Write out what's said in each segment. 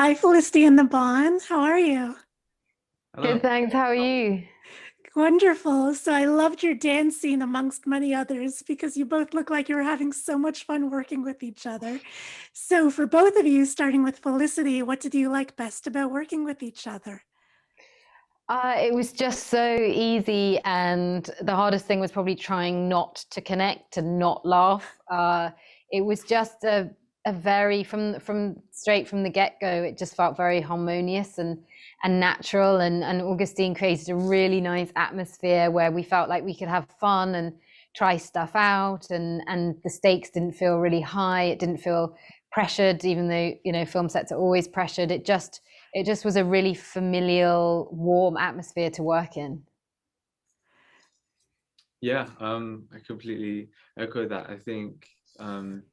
Hi, Felicity and Nabhaan. How are you? Good, Hello. thanks. How are you? Wonderful. So I loved your dance scene amongst many others because you both look like you were having so much fun working with each other. So for both of you, starting with Felicity, what did you like best about working with each other? It was just so easy, and the hardest thing was probably trying not to connect and not laugh. It was just a very from straight from the get-go. It just felt very harmonious and natural, and Augustine created a really nice atmosphere where we felt like we could have fun and try stuff out, and the stakes didn't feel really high. It didn't feel pressured, even though film sets are always pressured. It just was a really familial, warm atmosphere to work in. Yeah, I completely echo that. I think um,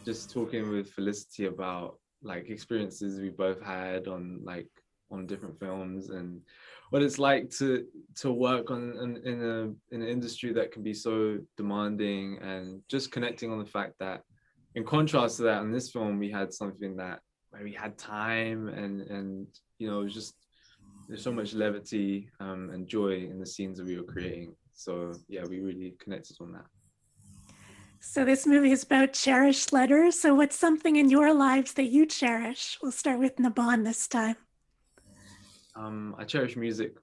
just talking with Felicity about like experiences we both had on different films and what it's like to work on in an industry that can be so demanding, and just connecting on the fact that in contrast to that, in this film we had something that where we had time, and it was just there's so much levity and joy in the scenes that we were creating. So yeah, we really connected on that. So this movie is about cherished letters. So what's something in your lives that you cherish? We'll start with Nabhaan this time. I cherish music.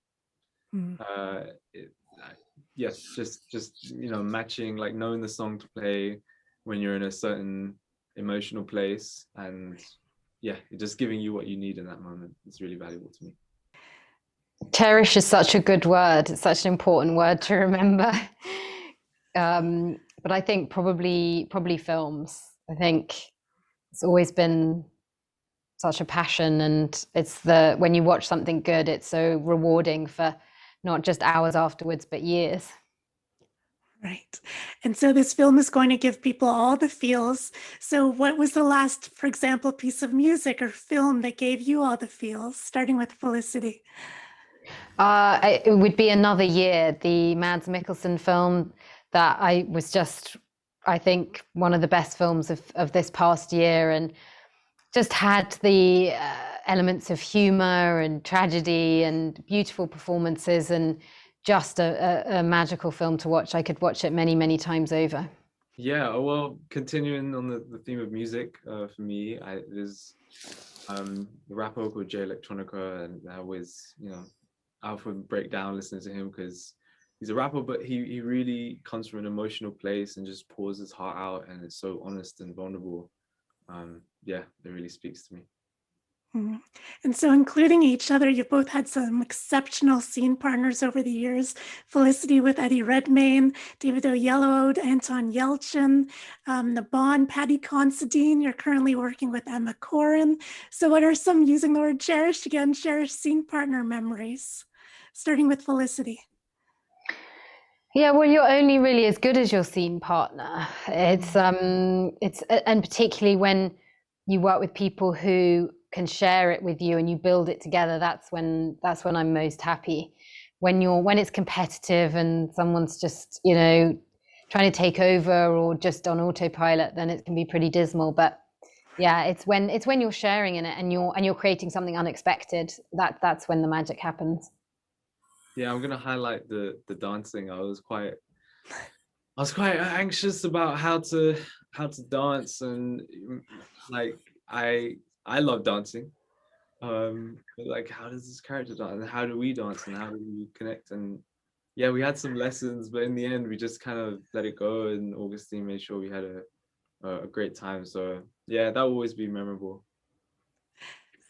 Hmm. Uh, it, I, yeah, just matching, like knowing the song to play when you're in a certain emotional place, and yeah, just giving you what you need in that moment. It's really valuable to me. Cherish is such a good word. It's such an important word to remember. But I think probably films. I think it's always been such a passion, and it's the when you watch something good, it's so rewarding for not just hours afterwards, but years. Right. And so this film is going to give people all the feels. So what was the last, for example, piece of music or film that gave you all the feels, starting with Felicity? It would be Another Year, the Mads Mikkelsen film that I think, one of the best films of this past year, and just had the elements of humor and tragedy and beautiful performances, and just a magical film to watch. I could watch it many, many times over. Yeah, well, continuing on the theme of music, for me, there's a rapper called Jay Electronica, and I always, I often break down listening to him because he's a rapper, but he really comes from an emotional place and just pours his heart out, and it's so honest and vulnerable. Yeah, it really speaks to me. Mhm. And so, including each other, you've both had some exceptional scene partners over the years. Felicity with Eddie Redmayne, David Oyelowo, Anton Yelchin, Nabhaan, Patty Considine. You're currently working with Emma Corrin. So, what are some, using the word cherished again, cherished scene partner memories? Starting with Felicity. Yeah, well, you're only really as good as your scene partner. And particularly when you work with people who can share it with you and you build it together, that's when I'm most happy. When it's competitive and someone's just, trying to take over or just on autopilot, then it can be pretty dismal. But yeah, it's when you're sharing in it and you're creating something unexpected, that's when the magic happens. Yeah, I'm gonna highlight the dancing. I was quite anxious about how to dance, and like I love dancing. But like, how does this character dance, and how do we dance, and how do we connect? And yeah, we had some lessons, but in the end we just kind of let it go, and Augustine made sure we had a great time. So yeah, that will always be memorable.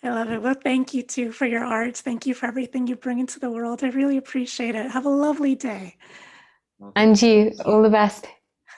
I love it. Well, thank you too for your art. Thank you for everything you bring into the world. I really appreciate it. Have a lovely day. Well, thank And you, all the best.